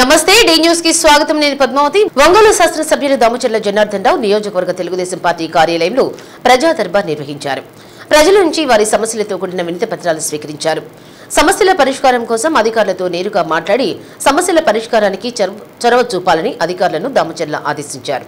నమస్తే D news కి స్వాగతం నేను పద్మావతి ఒంగోలు శాసన సభ్యులు దామచర్ల జనార్దన్ రావు నియోజకవర్గ తెలుగుదేశం పార్టీ కార్యాలయంలో ప్రజా దర్బార్ నిర్వహించారు. ప్రజల నుంచి వారి సమస్యలతో కూడిన వినతి పత్రాలు స్వీకరించారు. సమస్యల పరిష్కారం కోసం అధికారులతో నేరుగా మాట్లాడి సమస్యల పరిష్కారానికి చొరవ చూపాలని అధికారులను దామచర్ల ఆదేశించారు.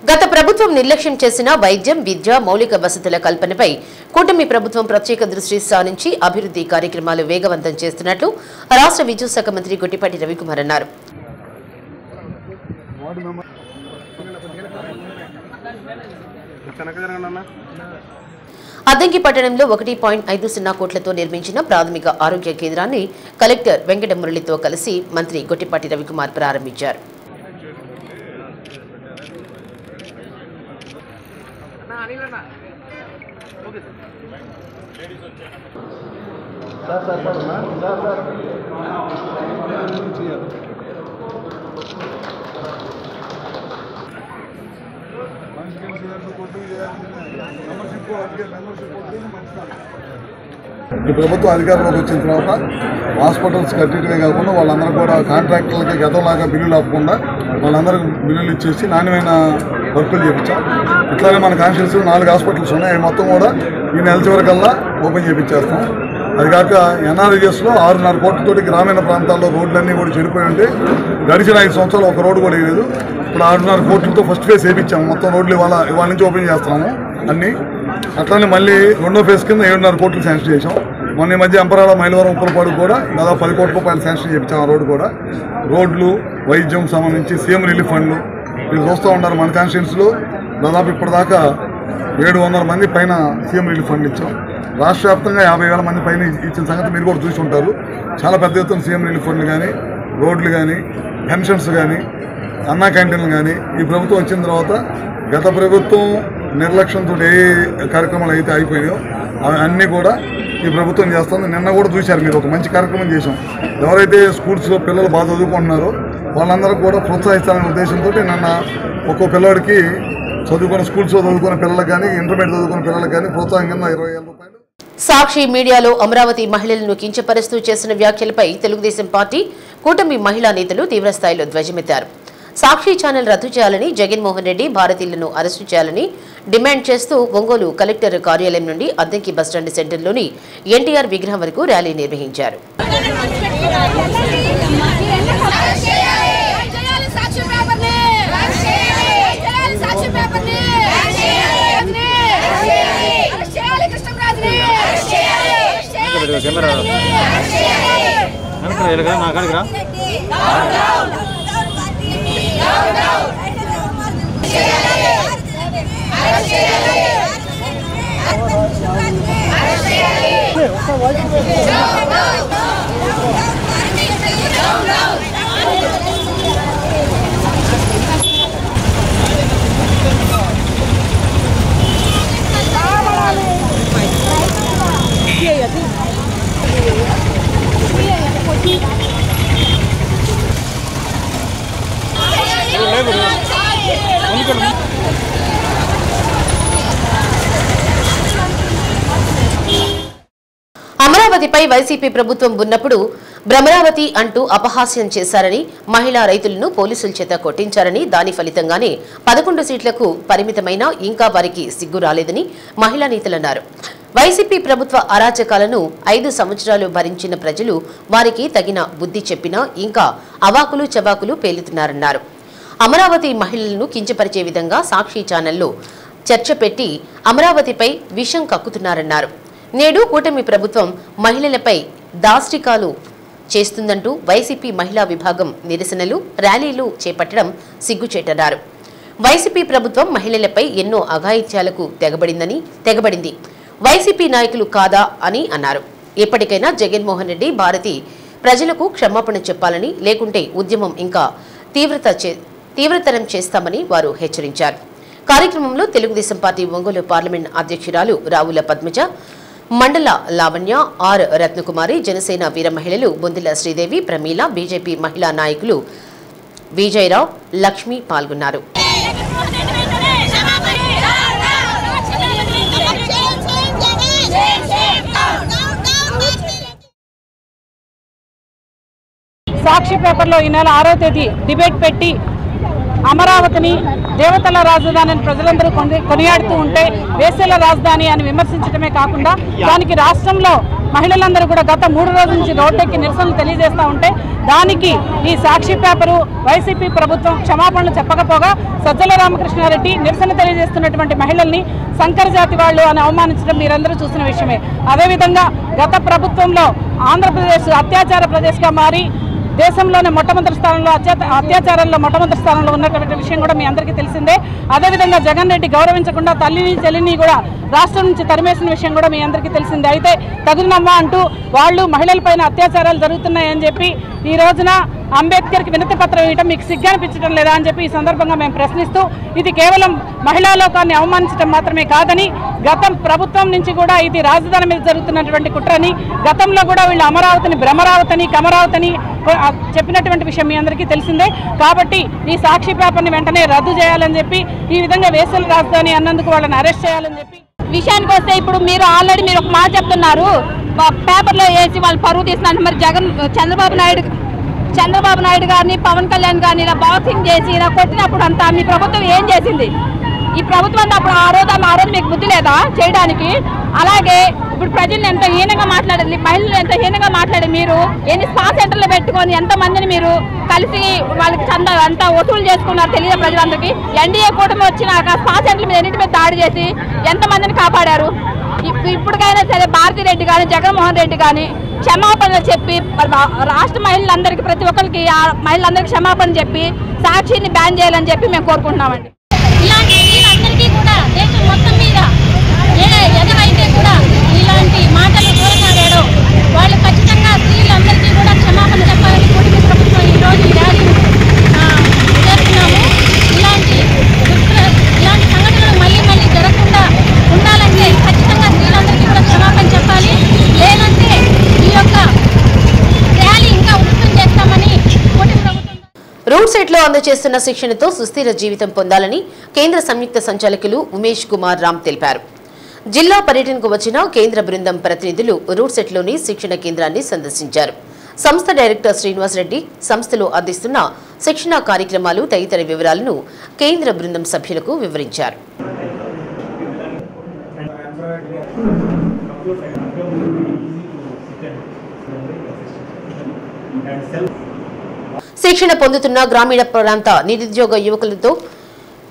గత ప్రభుత్వం నిర్లక్ష్యం చేసిన వైద్యం, విద్య, మౌలిక వసతుల కల్పనపై కూటమి ప్రభుత్వం ప్రత్యేక దృష్టి సారించి అభివృద్ధి కార్యక్రమాలు వేగవంతం చేస్తున్నట్లు రాష్ట్ర విద్యుత్ శాఖ మంత్రి గొట్టిపాటి రవికుమార్ అన్నారు. అద్దంకి పట్టణంలో 1.50 కోట్లతో నిర్మించిన ప్రాథమిక ఆరోగ్య కేంద్రాన్ని కలెక్టర్ వెంకట మురళితో కలిసి మంత్రి గొట్టిపాటి రవికుమార్ ప్రారంభించారు. ఈ ప్రభుత్వం అధికారంలోకి వచ్చిన తర్వాత హాస్పిటల్స్ కట్టడమే కాకుండా వాళ్ళందరూ కూడా కాంట్రాక్టర్లకి గతంలాగా బిల్లులు ఆపకుండా వాళ్ళందరికీ బిల్లులు ఇచ్చేసి నాణ్యమైన వర్కులు చేయించాం. ఇట్లానే మన కాన్స్టిట్యూన్సీలో 4 హాస్పిటల్స్ ఉన్నాయి. అవి మొత్తం కూడా ఈ నెల చివరికల్లా ఓపెన్ చేయించేస్తాం. అది కాక ఎన్ఆర్జీఎస్లో 6.5 కోట్లతోటి గ్రామీణ ప్రాంతాల్లో రోడ్లన్నీ కూడా చెడిపోయి ఉంటే గడిచిన 5 సంవత్సరాలు ఒక రోడ్డు కూడా వేయలేదు. ఇప్పుడు 6.5 కోట్లతో ఫస్ట్ ఫేజ్ వేయించాము. మొత్తం రోడ్లు ఇవాళ నుంచి ఓపెన్ చేస్తున్నాము అన్నీ. అట్లానే మళ్ళీ రెండో ఫేజ్ కింద 7.5 కోట్లు శాంక్షన్ చేసాం. మొన్న ఈ మధ్య అంపరాల మైలవరం ఉప్పలపాడు కూడా దాదాపు 10 కోట్ల రూపాయలు శాంక్షన్ చేయించాం. ఆ రోడ్డు కూడా రోడ్లు, వైద్యం సంబంధించి సీఎం రిలీఫ్ ఫండ్లు మీరు చూస్తూ ఉంటారు. మన కాన్స్టిట్యూన్సీలో దాదాపు ఇప్పటిదాకా 700 మంది పైన సీఎం రిలీఫ్ ఫండ్ ఇచ్చాం. రాష్ట్ర వ్యాప్తంగా 50,000 మంది పైన ఇచ్చిన సంగతి మీరు కూడా చూసి ఉంటారు. చాలా పెద్ద ఎత్తున సీఎం రిలీఫ్ ఫండ్లు కానీ, రోడ్లు కానీ, పెన్షన్స్ కానీ, అన్నా క్యాంటీన్లు కానీ ఈ ప్రభుత్వం వచ్చిన తర్వాత గత ప్రభుత్వం నిర్లక్ష్యంతో ఏ కార్యక్రమాలు అయితే అయిపోయాయో అన్నీ కూడా ఈ ప్రభుత్వం చేస్తుంది. నిన్న కూడా చూశారు మీరు, ఒక మంచి కార్యక్రమం చేశాం. ఎవరైతే స్కూల్స్లో పిల్లలు బాగా చదువుకుంటున్నారో వాళ్ళందరూ కూడా ప్రోత్సహిస్తారనే ఉద్దేశంతో నిన్న ఒక్కో పిల్లవాడికి చదువుకున్న స్కూల్స్లో చదువుకున్న పిల్లలకు కానీ, ఇంటర్మీడియట్ చదువుకున్న పిల్లలకు కానీ ప్రోత్సాహం కింద 20,000 రూపాయలు. సాక్షి మీడియాలో అమరావతి మహిళలను కించపరుస్తూ చేసిన వ్యాఖ్యలపై తెలుగుదేశం పార్టీ కూటమి మహిళా నేతలు తీవ్రస్థాయిలో ధ్వజమెత్తారు. సాక్షి ఛానల్ రద్దు చేయాలని, జగన్మోహన్ రెడ్డి భారతీయులను అరెస్టు చేయాలని డిమాండ్ చేస్తూ ఒంగోలు కలెక్టర్ కార్యాలయం నుండి అద్దంకి బస్టాండ్ సెంటర్లోని ఎన్టీఆర్ విగ్రహం వరకు ర్యాలీ నిర్వహించారు. అమరావతిపై వైసీపీ ప్రభుత్వం ఉన్నప్పుడు భ్రమరావతి అంటూ అపహాస్యం చేశారని, మహిళా రైతులను పోలీసుల చేత కొట్టించారని, దాని ఫలితంగానే 11 సీట్లకు పరిమితమైన ఇంకా వారికి సిగ్గు రాలేదని మహిళా నేతలన్నారు. వైసీపీ ప్రభుత్వ అరాచకాలను 5 సంవత్సరాలు భరించిన ప్రజలు వారికి తగిన బుద్ధి చెప్పినా ఇంకా అవాకులు చవాకులు పేలుతున్నారన్నారు. అమరావతి మహిళలను కించపరిచే విధంగా సాక్షి ఛానల్లో చర్చ పెట్టి అమరావతిపై విషం కక్కుతున్నారన్నారు. నేడు కూటమి ప్రభుత్వం మహిళలపై దాష్టికాలు చేస్తుందంటూ వైసీపీ మహిళా విభాగం నిరసనలు, ర్యాలీలు చేపట్టడం సిగ్గుచేటన్నారు. వైసీపీ ప్రభుత్వం మహిళలపై ఎన్నో అఘాయిత్యాలకు తెగబడింది. వైసీపీ నాయకులు కాదా అని అన్నారు. ఎప్పటికైనా జగన్మోహన్ రెడ్డి, భారతి ప్రజలకు క్షమాపణ చెప్పాలని, లేకుంటే ఉద్యమం ఇంకా తీవ్రతరం చేస్తామని వారు హెచ్చరించారు. కార్యక్రమంలో తెలుగుదేశం పార్టీ ఒంగోలు పార్లమెంట్ అధ్యక్షురాలు రావుల పద్మజ, మండల లావణ్య, ఆర్ రత్నకుమారి, జనసేన వీర మహిళలు బొందిల శ్రీదేవి, ప్రమీల, బీజేపీ మహిళా నాయకులు విజయరావు, లక్ష్మి పాల్గొన్నారు. సాక్షి పేపర్లో ఈ నెల 6వ తేదీ డిబేట్ పెట్టి అమరావతిని దేవతల రాజధాని అని ప్రజలందరూ కొనియాడుతూ ఉంటే వేసేల రాజధాని అని విమర్శించడమే కాకుండా దానికి రాష్ట్రంలో మహిళలందరూ కూడా గత 3 రోజుల నుంచి రోడ్డెక్కి నిరసనలు తెలియజేస్తూ ఉంటే దానికి ఈ సాక్షి పేపరు వైసీపీ ప్రభుత్వం క్షమాపణలు చెప్పకపోగా సజ్జల రామకృష్ణారెడ్డి నిరసన తెలియజేస్తున్నటువంటి మహిళల్ని సంకర జాతి వాళ్ళు అని అవమానించడం మీరందరూ చూసిన విషయమే. అదేవిధంగా గత ప్రభుత్వంలో ఆంధ్రప్రదేశ్ అత్యాచార ప్రదేశ్గా మారి దేశంలోనే మొట్టమొదటి స్థానంలో అత్యాచారాల్లో మొట్టమొదటి స్థానంలో ఉన్నటువంటి విషయం కూడా మీ అందరికీ తెలిసిందే. అదేవిధంగా జగన్ రెడ్డి గౌరవించకుండా తల్లిని చెల్లిని కూడా రాష్ట్రం నుంచి తరిమేసిన విషయం కూడా మీ అందరికీ తెలిసిందే. అయితే తగునమ్మా అంటూ వాళ్ళు మహిళలపైన అత్యాచారాలు జరుగుతున్నాయని చెప్పి ఈ రోజున అంబేద్కర్కి వినతి పత్రం ఇవ్వడం మీకు సిగ్గనిపించడం లేదా అని చెప్పి ఈ సందర్భంగా మేము ప్రశ్నిస్తూ, ఇది కేవలం మహిళా లోకాన్ని అవమానించడం మాత్రమే కాదని, గతం ప్రభుత్వం నుంచి కూడా ఇది రాజధాని మీద జరుగుతున్నటువంటి కుట్రని, గతంలో కూడా వీళ్ళు అమరావతిని భ్రమరావతిని కమరావతిని చెప్పినటువంటి విషయం మీ అందరికీ తెలిసిందే. కాబట్టి ఈ సాక్షి పేపర్ని వెంటనే రద్దు చేయాలని చెప్పి, ఈ విధంగా వేసల రాజధాని అన్నందుకు వాళ్ళని అరెస్ట్ చేయాలని చెప్పి విషయానికి వస్తే ఇప్పుడు మీరు ఆల్రెడీ మీరు ఒక మాట చెప్తున్నారు, పేపర్లో వేసి వాళ్ళు పరువు తీసినట్టు. మరి చంద్రబాబు నాయుడు గారిని, పవన్ కళ్యాణ్ గారిని ఇలా బాక్సింగ్ చేసి ఇలా కొట్టినప్పుడు అంతా మీ ప్రభుత్వం ఏం చేసింది? ఈ ప్రభుత్వం అంతా అప్పుడు ఆ రోజు మీకు బుద్ధి లేదా చేయడానికి? అలాగే ఇప్పుడు ప్రజల్ని ఎంత హీనంగా మాట్లాడాలి, మహిళలు ఎంత హీనంగా మాట్లాడి మీరు ఎన్ని స్పా సెంటర్లు పెట్టుకొని ఎంతమందిని మీరు కలిసి వాళ్ళకి చందా అంతా వసూలు చేసుకున్నారు తెలియదు ప్రజలందరికీ. ఎన్డీఏ కూటమి వచ్చినాక స్పా సెంటర్ల మీద ఎన్నిటి మీద దాడి చేసి ఎంతమందిని కాపాడారు? ఇప్పటికైనా సరే భారతీ రెడ్డి కానీ జగన్మోహన్ రెడ్డి కానీ క్షమాపణలు చెప్పి రాష్ట్ర మహిళలందరికీ ప్రతి ఒక్కరికి మహిళలందరికీ క్షమాపణ చెప్పి సాక్షిని బ్యాన్ చేయాలని చెప్పి మేము కోరుకుంటున్నామండి. ఇలాంటి స్త్రీలందరికీ కూడా దేశం మొత్తం మీద ఎవరైతే కూడా ఇలాంటి మాటలు కోరసాడాడో వాళ్ళు ఖచ్చితంగా స్త్రీలందరికీ కూడా క్షమాపణ చెప్పాలని కూటమి ప్రభుత్వం ఈరోజు ర్యాలీ చేస్తున్నాము. ఇలాంటి సంఘటనలు మళ్ళీ జరగకుండా ఉండాలంటే ఖచ్చితంగా స్త్రీలందరికీ కూడా క్షమాపణ చెప్పాలి. లేదంటే ఈ యొక్క ర్యాలీ ఇంకా ఉధృతం చేస్తామని కూటమి ప్రభుత్వం రూట్ సెట్ లో అందజేస్తున్న శిక్షణతో సుస్థిర జీవితం పొందాలని కేంద్ర సంయుక్త సంచాలకులు ఉమేష్ కుమార్ రామ్ తెలిపారు. జిల్లా పర్యటనకు వచ్చిన కేంద్ర బృందం ప్రతినిధులు రూట్ సెట్ లోని శిక్షణ కేంద్రాన్ని సందర్శించారు. సంస్థ డైరెక్టర్ శ్రీనివాస్ రెడ్డి సంస్థలో అందిస్తున్న శిక్షణ కార్యక్రమాలు తదితర వివరాలను కేంద్ర బృందం సభ్యులకు వివరించారు. శిక్షణ పొందుతున్న గ్రామీణ ప్రాంత నిరుద్యోగ యువకులతో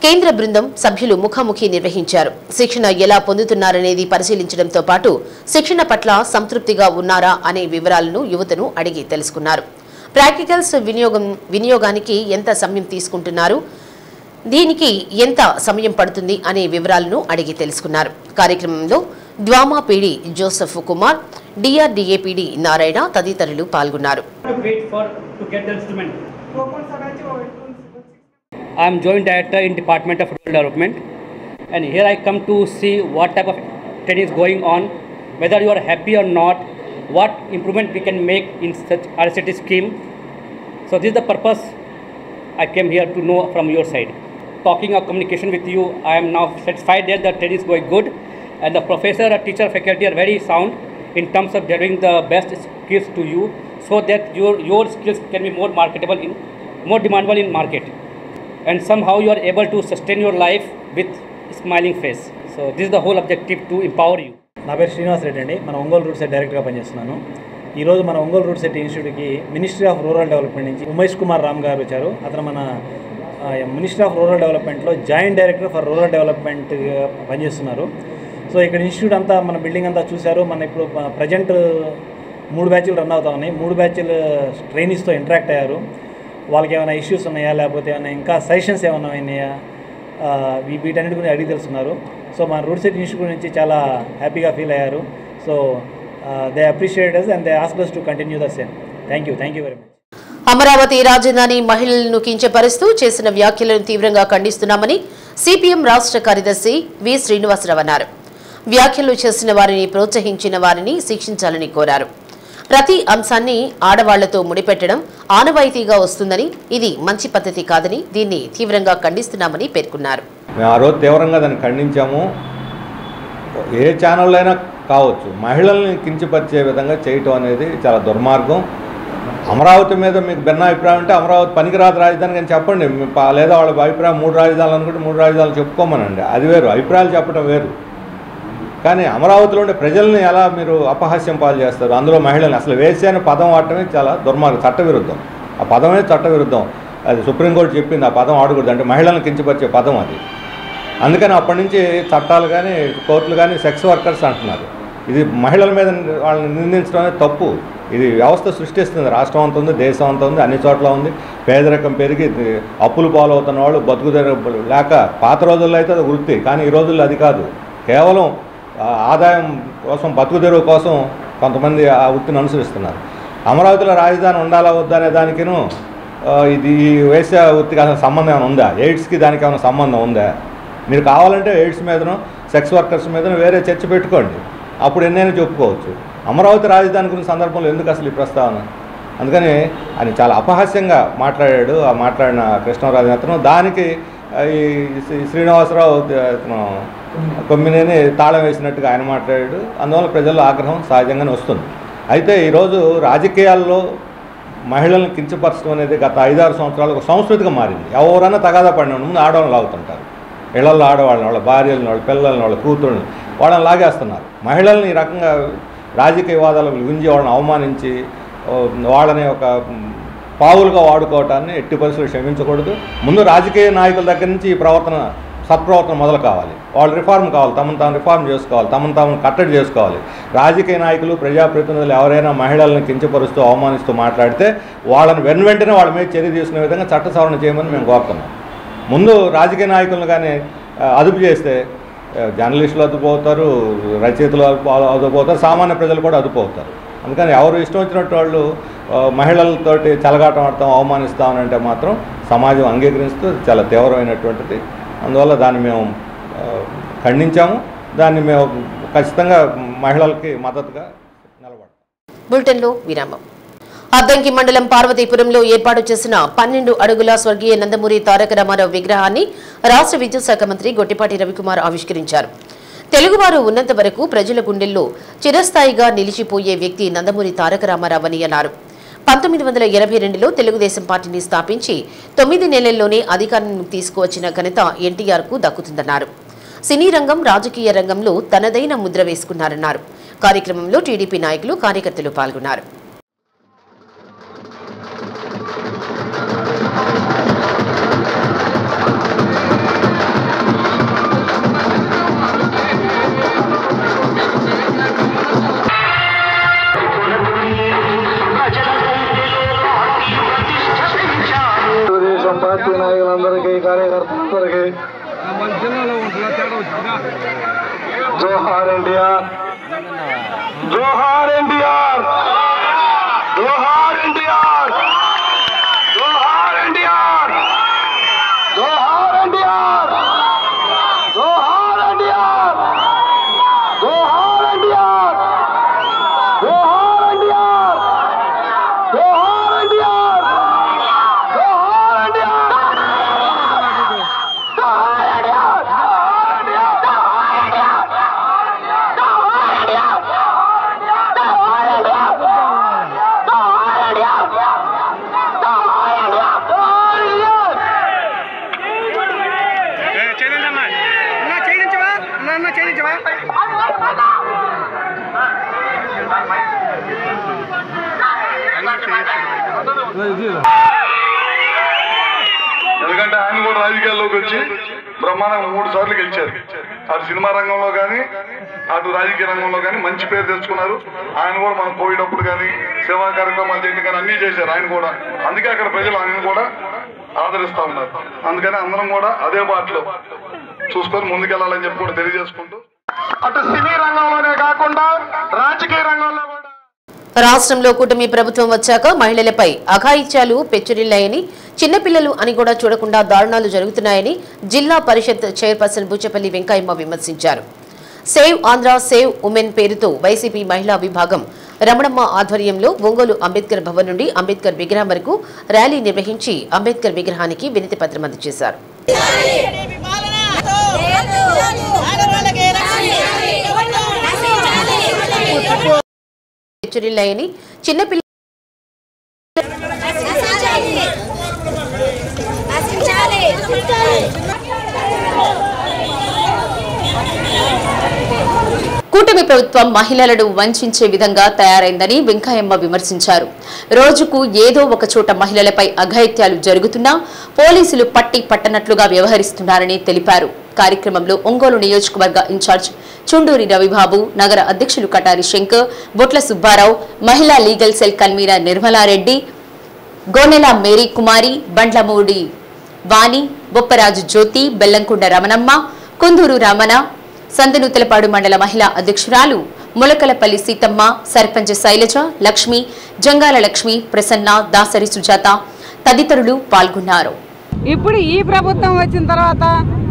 కేంద్ర బృందం సభ్యులు ముఖాముఖి నిర్వహించారు. శిక్షణ ఎలా పొందుతున్నారనేది పరిశీలించడంతో పాటు శిక్షణ పట్ల సంతృప్తిగా ఉన్నారా అనే వివరాలను యువతను అడిగి తెలుసుకున్నారు. ప్రాక్టికల్స్ వినియోగానికి ఎంత సమయం తీసుకుంటున్నారు, దీనికి ఎంత సమయం పడుతుంది అనే వివరాలను అడిగి తెలుసుకున్నారు. కార్యక్రమంలో ద్వామా PD Joseph Kumar, DRDA PD Narayana తదితరులు పాల్గొన్నారు. I am Joint Director in Department of Rural Development, and here I come to see what type of training is going on whether you are happy or not, what improvement we can make in such RCT scheme. So this is the purpose I came here to know from your side. Talking of communication with you, I am now satisfied that the training is going good, and the professor, teacher, faculty are very sound in terms of delivering the best skills to you, so that your skills can be more marketable, more demandable in market, and somehow you are able to sustain your life with smiling face. So this is the whole objective, to empower you. నా పేరు శ్రీనివాస్ రెడ్డి అండి. మన Ongole route set డైరెక్ట్గా పనిచేస్తున్నాను. ఈరోజు మన Ongole RUDSET ఇన్స్టిట్యూట్కి ministry of rural development నుంచి ఉమేష్ కుమార్ రామ్ గారు వచ్చారు. అతను మన మినిస్ట్రీ ఆఫ్ రూరల్ డెవలప్మెంట్లో జాయింట్ డైరెక్టర్ ఫర్ రూరల్ డెవలప్మెంట్గా పనిచేస్తున్నారు. సో ఇక్కడ ఇన్స్టిట్యూట్ అంతా మన బిల్డింగ్ అంతా చూశారు. మన ఇప్పుడు ప్రజెంట్ 3 బ్యాచ్లు రన్ అవుతా ఉన్నాయి. 3 బ్యాచ్లు ట్రైనీస్తో ఇంటరాక్ట్ అయ్యారు. వాళ్ళకి ఏమైనా ఇష్యూస్ ఉన్నాయా, లేకపోతే ఏమైనా ఇంకా సజెషన్స్ ఏమైనా ఉన్నాయా, వీటన్నిటి గురించి అడిగి తెలుస్తున్నారు. సో మన రూట్ సెట్ ఇన్స్టిట్యూట్ నుంచి చాలా హ్యాపీగా ఫీల్ అయ్యారు. So they appreciate us and they asked us to continue the same. Thank you very much. Amaravati రాజధాని మహిళలను కించపరుస్తూ చేసిన వ్యాఖ్యలను తీవ్రంగా ఖండిస్తున్నామని సిపిఎం రాష్ట్ర కార్యదర్శి వి శ్రీనివాసరావు అన్నారు. వ్యాఖ్యలు చేసిన వారిని, ప్రోత్సహించిన వారిని శిక్షించాలని కోరారు. ప్రతి అంశాన్ని ఆడవాళ్లతో ముడిపెట్టడం ఆనవాయితీగా వస్తుందని, ఇది మంచి పద్ధతి కాదని, దీన్ని తీవ్రంగా ఖండిస్తున్నామని పేర్కొన్నారు. మేము ఆ రోజు తీవ్రంగా దాన్ని ఖండించాము. ఏ ఛానల్ అయినా కావచ్చు, మహిళల్ని కించపరిచే విధంగా చేయటం అనేది చాలా దుర్మార్గం. అమరావతి మీద మీకు భిన్నాభిప్రాయం అంటే అమరావతి పనికిరాదు రాజధాని అని చెప్పండి, లేదా వాళ్ళ అభిప్రాయం 3 రాజధానులు అనుకుంటే 3 రాజధానులు చెప్పుకోమనండి, అది వేరు. అభిప్రాయాలు చెప్పడం వేరు. కానీ అమరావతిలో ఉండే ప్రజల్ని ఎలా మీరు అపహాస్యం పాలు చేస్తారు? అందులో మహిళల్ని అసలు వేసే అనే పదం వాడటమే చాలా దుర్మార్గం, చట్టవిరుద్ధం. ఆ పదమే చట్టవిరుద్ధం. అది సుప్రీంకోర్టు చెప్పింది, ఆ పదం ఆడకూడదు. అంటే మహిళలను కించపరిచే పదం అది. అందుకని అప్పటి నుంచి చట్టాలు కానీ కోర్టులు కానీ సెక్స్ వర్కర్స్ అంటున్నారు. ఇది మహిళల మీద వాళ్ళని నిందించడం అనేది తప్పు. ఇది వ్యవస్థ సృష్టిస్తుంది. రాష్ట్రం అంతా ఉంది, దేశం అంతా ఉంది, అన్ని చోట్ల ఉంది. పేదరికం పెరిగి అప్పులు పాలవుతున్న వాళ్ళు, బతుకుదెరువు లేక, పాత రోజుల్లో అయితే అది వృత్తి, కానీ ఈ రోజుల్లో అది కాదు. కేవలం ఆదాయం కోసం, బతుకుదెరువు కోసం కొంతమంది ఆ వృత్తిని అనుసరిస్తున్నారు. అమరావతిలో రాజధాని ఉండాలా వద్దా అనే దానికిను ఇది వేసే వృత్తికి అసలు సంబంధం ఏమైనా ఉందా? ఎయిడ్స్కి దానికి ఏమైనా సంబంధం ఉందా? మీరు కావాలంటే ఎయిడ్స్ మీదనో సెక్స్ వర్కర్స్ మీదనో వేరే చర్చ పెట్టుకోండి, అప్పుడు ఎన్నైనా చెప్పుకోవచ్చు. అమరావతి రాజధాని గురించి సందర్భంలో ఎందుకు అసలు ఈ ప్రస్తావన? అందుకని ఆయన చాలా అపహాస్యంగా మాట్లాడాడు. ఆ మాట్లాడిన కృష్ణరాజు అతను దానికి ఈ శ్రీనివాసరావు కొమ్మినేని తాళం వేసినట్టుగా ఆయన మాట్లాడాడు. అందువల్ల ప్రజల్లో ఆగ్రహం సహజంగానే వస్తుంది. అయితే ఈరోజు రాజకీయాల్లో మహిళలను కించపరచడం అనేది గత 5-6 సంవత్సరాలు ఒక సంస్కృతిగా మారింది. ఎవరైనా తగాదా పడిన ముందు ఆడవాళ్ళని లాగుతుంటారు. ఇళ్లలో ఆడవాళ్ళని, వాళ్ళ భార్యలను, వాళ్ళ పిల్లల్ని, వాళ్ళ కూతుళ్ళని వాళ్ళని లాగేస్తున్నారు. మహిళల్ని ఈ రకంగా రాజకీయ వాదాలకు గుంజి వాళ్ళని అవమానించి వాళ్ళని ఒక పావులుగా వాడుకోవటాన్ని ఎట్టి పరిస్థితులు క్షమించకూడదు. ముందు రాజకీయ నాయకుల దగ్గర నుంచి ఈ సత్ప్రవర్తన మొదలు కావాలి. వాళ్ళు రిఫార్మ్ కావాలి, తమను తాము రిఫార్మ్ చేసుకోవాలి, తమను కట్టడి చేసుకోవాలి. రాజకీయ నాయకులు, ప్రజాప్రతినిధులు ఎవరైనా మహిళలను కించపరుస్తూ అవమానిస్తూ మాట్లాడితే వాళ్ళని వెంటనే వాళ్ళ మీద చర్య తీసుకునే విధంగా చట్ట సవరణ చేయమని మేము కోరుతున్నాం. ముందు రాజకీయ నాయకులను కానీ అదుపు చేస్తే జర్నలిస్టులు అదుపుపోతారు, రచయితలు అదుపుపోతారు, సామాన్య ప్రజలు కూడా అదుపుపోతారు. అందుకని ఎవరు ఇష్టం వచ్చినట్టు వాళ్ళు మహిళలతోటి చెలగాటం ఆడతాం, అవమానిస్తామని అంటే మాత్రం సమాజం అంగీకరిస్తూ చాలా తీవ్రమైనటువంటిది. అందువల్ల దాన్ని మేము ఖండించాము. దాన్ని మేము ఖచ్చితంగా మహిళలకి మద్దతుగా నిలబడతాం. బులెటిన్లో విరామం. అద్దంకి మండలం పార్వతీపురంలో ఏర్పాటు చేసిన 12 అడుగుల స్వర్గీయ నందమూరి తారక రామారావు విగ్రహాన్ని రాష్ట్ర విద్యుత్ శాఖ మంత్రి గొట్టిపాటి రవికుమార్ ఆవిష్కరించారు. తెలుగువారు ఉన్నంత వరకు ప్రజల గుండెల్లో చిరస్థాయిగా నిలిచిపోయే వ్యక్తి నందమూరి తారక రామారావు అని అన్నారు. 1982లో తెలుగుదేశం పార్టీని స్థాపించి 9 నెలల్లోనే అధికారాన్ని తీసుకువచ్చిన ఘనత ఎన్టీఆర్కు దక్కుతుందన్నారు. సినీ రంగం, రాజకీయ రంగంలో తనదైన ముద్ర వేసుకున్నారన్నారు. కార్యక్రమంలో టీడీపీ నాయకులు, కార్యకర్తలు పాల్గొన్నారు. పార్టీ నాయకులందరికీ, కార్యకర్తలందరికీ జోహార్ ఎన్టీఆర్, జోహార్ ఎన్టీఆర్, జోహార్ ఎన్టీఆర్, జోహార్ ఎన్టీఆర్, జోహార్ ఎన్టీఆర్, జోహార్ ఎన్టీఆర్, జోహార్ ఎన్టీఆర్. ఎందుకంటే ఆయన కూడా రాజకీయాల్లోకి వచ్చి బ్రహ్మాండంగా 3 సార్లు గెలిచారు. అటు సినిమా రంగంలో కానీ అటు రాజకీయ రంగంలో కానీ మంచి పేరు తెచ్చుకున్నారు. ఆయన కూడా మనం కోవిడ్ అప్పుడు కానీ సేవా కార్యక్రమాలు చేయడం కానీ అన్నీ చేశారు ఆయన కూడా. అందుకే అక్కడ ప్రజలు ఆయన కూడా ఆదరిస్తూ ఉన్నారు. అందుకని అందరం కూడా అదే బాటలో చూసుకొని ముందుకెళ్లాలని చెప్పి కూడా తెలియజేసుకుంటూ అటు సినీ రంగంలోనే కాకుండా రాజకీయ రంగంలో కూడా రాష్ట్రంలో కూటమి ప్రభుత్వం వచ్చాక మహిళలపై అఘాయిత్యాలు పెచ్చురిల్లాయని, చిన్నపిల్లలు అని కూడా చూడకుండా దారుణాలు జరుగుతున్నాయని జిల్లా పరిషత్ చైర్పర్సన్ బుచ్చపల్లి వెంకయ్యమ్మ విమర్శించారు. సేవ్ ఆంధ్ర సేవ్ ఉమెన్ పేరుతో వైసీపీ మహిళా విభాగం రమణమ్మ ఆధ్వర్యంలో ఒంగోలు అంబేద్కర్ భవన్ నుండి అంబేద్కర్ విగ్రహం వరకు ర్యాలీ నిర్వహించి అంబేద్కర్ విగ్రహానికి వినతి పత్రం అందజేశారు. పెచ్చురిల్లాయని, చిన్నపిల్ల కూటమి ప్రభుత్వం మహిళలను వంచే విధంగా తయారైందని వెంకయ్యమ్మ విమర్శించారు. రోజుకు ఏదో ఒక చోట మహిళలపై అఘాయిత్యాలు జరుగుతున్నా పోలీసులు పట్టనట్లుగా వ్యవహరిస్తున్నారని తెలిపారు. కార్యక్రమంలో ఒంగోలు నియోజకవర్గ ఇన్ఛార్జ్ చుండూరి రవిబాబు, నగర అధ్యక్షులు కటారి శంకర్, బొట్ల సుబ్బారావు, మహిళా legal cell convener Nirmala Reddy, Gonela Mary Kumari, Bandlamudi Vani, Bopparaju Jyothi, Bellamkonda Ramanamma, Kunduru Ramana, Santhanuthalapadu మండల మహిళా అధ్యక్షురాలు ములకలపల్లి సీతమ్మ, సర్పంచ్ శైలజ, లక్ష్మి, జంగాల లక్ష్మి, ప్రసన్న, దాసరి సుజాత తదితరులు పాల్గొన్నారు. ఇప్పుడు ఈ ప్రభుత్వం వచ్చిన తర్వాత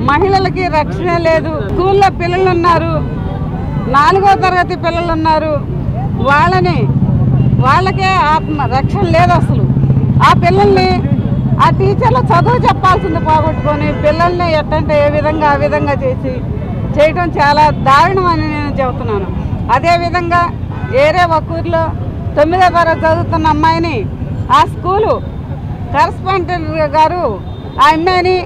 మహిళలకి రక్షణ లేదు. స్కూల్లో పిల్లలు ఉన్నారు, 4వ తరగతి పిల్లలు ఉన్నారు, వాళ్ళకే రక్షణ లేదు. అసలు ఆ పిల్లల్ని ఆ టీచర్లు చదువు చెప్పాల్సింది పోగొట్టుకొని పిల్లల్ని ఎట్టంటే ఏ విధంగా ఆ విధంగా చేయడం చాలా దారుణం అని నేను చెబుతున్నాను. అదేవిధంగా వేరే ఒక ఊరిలో 9వ తరగతి చదువుతున్న అమ్మాయిని ఆ స్కూలు కరస్పాండెంట్ గారు ఆ అమ్మాయిని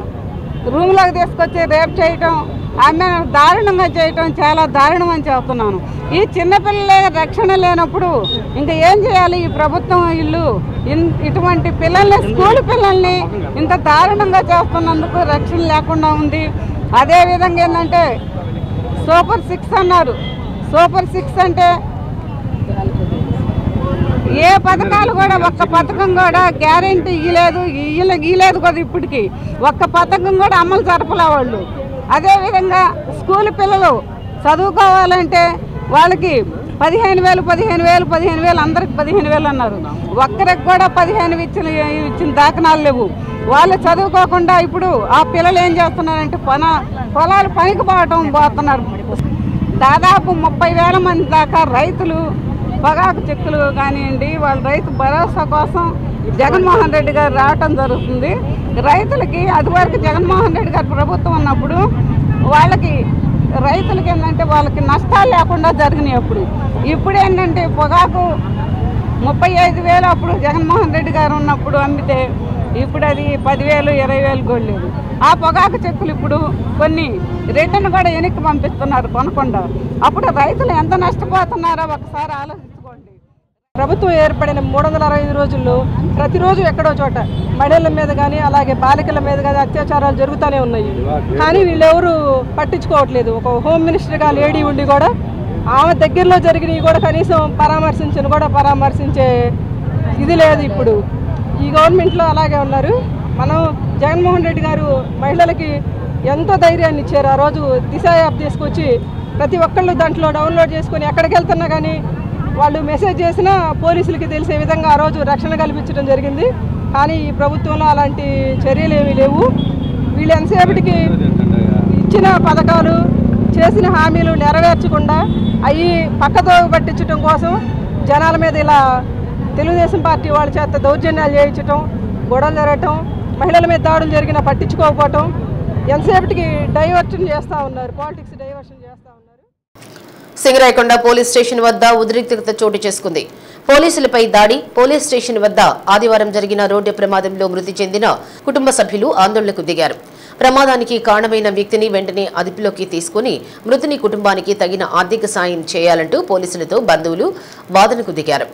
రూమ్లోకి తీసుకొచ్చి రేప్ చేయటం, ఆ అమ్మాయిని దారుణంగా చేయటం చాలా దారుణం అని చెబుతున్నాను. ఈ చిన్నపిల్లలే రక్షణ లేనప్పుడు ఇంకా ఏం చేయాలి ఈ ప్రభుత్వం? ఇటువంటి పిల్లల్ని, స్కూల్ పిల్లల్ని ఇంత దారుణంగా చేస్తున్నందుకు రక్షణ లేకుండా ఉంది. అదేవిధంగా ఏంటంటే సూపర్ 6 అన్నారు. సూపర్ 6 అంటే ఏ పథకాలు కూడా ఒక్క పథకం కూడా గ్యారెంటీ ఇయ్యలేదు కదా. ఇప్పటికీ ఒక్క పథకం కూడా అమలు జరపలే వాళ్ళు. అదేవిధంగా స్కూల్ పిల్లలు చదువుకోవాలంటే వాళ్ళకి 15,000 అందరికి 15,000 అన్నారు. ఒక్కరికి కూడా 15 ఇచ్చిన దాఖనాలు లేవు. వాళ్ళు చదువుకోకుండా ఇప్పుడు ఆ పిల్లలు ఏం చేస్తున్నారంటే పొలాలు పనికి పోతున్నారు. దాదాపు 30,000 మంది దాకా రైతులు పొగాకు చెక్కులు కానివ్వండి, వాళ్ళ రైతు భరోసా కోసం జగన్మోహన్ రెడ్డి గారు రావటం జరుగుతుంది. రైతులకి అదివరకు జగన్మోహన్ రెడ్డి గారు ప్రభుత్వం ఉన్నప్పుడు రైతులకి ఏంటంటే వాళ్ళకి నష్టాలు లేకుండా జరిగినాయి. ఇప్పుడు ఏంటంటే పొగాకు 35,000 అప్పుడు జగన్మోహన్ రెడ్డి గారు ఉన్నప్పుడు అమ్మితే ఇప్పుడు అది 10,000, 20,000 కూడా లేదు. ఆ పొగాకు చెక్కులు ఇప్పుడు కొన్ని రిటర్న్ కూడా వెనక్కి పంపిస్తున్నారు కొనకుండా. అప్పుడు రైతులు ఎంత నష్టపోతున్నారో ఒకసారి ఆలోచించుకోండి. ప్రభుత్వం ఏర్పడిన 365 రోజుల్లో ప్రతిరోజు ఎక్కడో చోట మహిళల మీద కానీ అలాగే బాలికల మీద కానీ అత్యాచారాలు జరుగుతూనే ఉన్నాయి. కానీ వీళ్ళెవరూ పట్టించుకోవట్లేదు. ఒక హోమ్ మినిస్టర్గా లేడీ ఉండి కూడా ఆమె దగ్గరలో జరిగినవి కూడా కనీసం పరామర్శించే ఇది లేదు. ఇప్పుడు ఈ గవర్నమెంట్లో అలాగే ఉన్నారు. మనం జగన్మోహన్ రెడ్డి గారు మహిళలకి ఎంతో ధైర్యాన్ని ఇచ్చారు. ఆ రోజు దిశ యాప్ తీసుకొచ్చి ప్రతి ఒక్కళ్ళు దాంట్లో డౌన్లోడ్ చేసుకొని ఎక్కడికి వెళ్తున్నా కానీ వాళ్ళు మెసేజ్ చేసినా పోలీసులకి తెలిసే విధంగా ఆ రోజు రక్షణ కల్పించడం జరిగింది. కానీ ఈ ప్రభుత్వంలో అలాంటి చర్యలు ఏమీ లేవు. వీళ్ళు ఎంతసేపటికి ఇచ్చిన పథకాలు, చేసిన హామీలు నెరవేర్చకుండా అవి పక్కతో పట్టించడం కోసం జనాల మీద ఇలా తెలుగుదేశం పార్టీ వాళ్ళ చేత దౌర్జన్యాలు చేయించడం, గొడవలు జరగటం, మహిళల మీద దాడులు జరిగినా పట్టించుకోకపోవటం, ఎంతసేపటికి డైవర్షన్ చేస్తూ ఉన్నారు, పాలిటిక్స్ డైవర్షన్ చేస్తూ ఉన్నారు. సింగరాయకొండ పోలీస్ స్టేషన్ వద్ద ఉద్రిక్తత చోటు చేసుకుంది. పోలీసులపై దాడి. పోలీస్ స్టేషన్ వద్ద ఆదివారం జరిగిన రోడ్డు ప్రమాదంలో మృతి చెందిన కుటుంబ సభ్యులు ఆందోళనకు దిగారు. ప్రమాదానికి కారణమైన వ్యక్తిని వెంటనే అదుపులోకి తీసుకుని మృతుని కుటుంబానికి తగిన ఆర్థిక సాయం చేయాలంటూ పోలీసులతో బంధువులు వాదనకు దిగారు.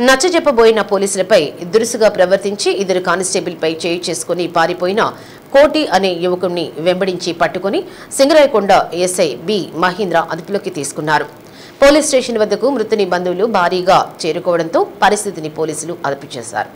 నచ్చజెప్పబోయిన పోలీసులపై దురుసుగా ప్రవర్తించి ఇద్దరు కానిస్టేబుల్పై చేయి చేసుకుని పారిపోయిన కోటి అనే యువకుడిని వెంబడించి పట్టుకుని సింగరాయకొండ ఎస్ఐ బి మహేంద్ర అదుపులోకి తీసుకున్నారు. పోలీస్ స్టేషన్ వద్దకు మృతుని బంధువులు భారీగా చేరుకోవడంతో పరిస్థితిని పోలీసులు అదుపు చేశారు.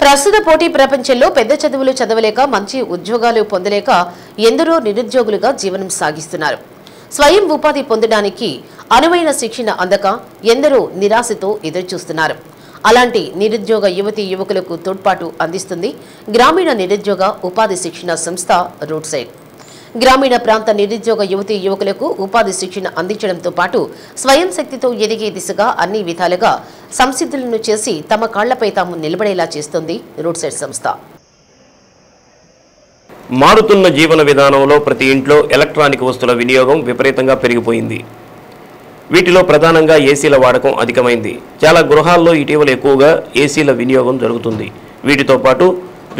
ప్రస్తుత పోటీ ప్రపంచంలో పెద్ద చదువులు చదవలేక మంచి ఉద్యోగాలు పొందలేక ఎందరో నిరుద్యోగులుగా జీవనం సాగిస్తున్నారు. స్వయం ఉపాధి పొందడానికి అనువైన శిక్షణ అందక ఎందరో నిరాశతో ఎదురుచూస్తున్నారు. అలాంటి నిరుద్యోగ యువతీ యువకులకు తోడ్పాటు అందిస్తుంది గ్రామీణ నిరుద్యోగ ఉపాధి శిక్షణ సంస్థ రూట్ సైడ్. గ్రామీణ ప్రాంత నిరుద్యోగ యువతీ యువకులకు ఉపాధి శిక్షణ అందించడంతో పాటు స్వయం శక్తితో ఎదిగే దిశగా అన్ని విధాలుగా సంసిద్ధులను చేసి తమ కాళ్లపై తాము నిలబడేలా చేస్తుంది రూట్ సైడ్ సంస్థ. మారుతున్న జీవన విధానంలో ప్రతి ఇంట్లో ఎలక్ట్రానిక్ వస్తువుల వినియోగం విపరీతంగా పెరిగిపోయింది. వీటిలో ప్రధానంగా ఏసీల వాడకం అధికమైంది. చాలా గృహాల్లో ఇటీవల ఎక్కువగా ఏసీల వినియోగం జరుగుతుంది. వీటితో పాటు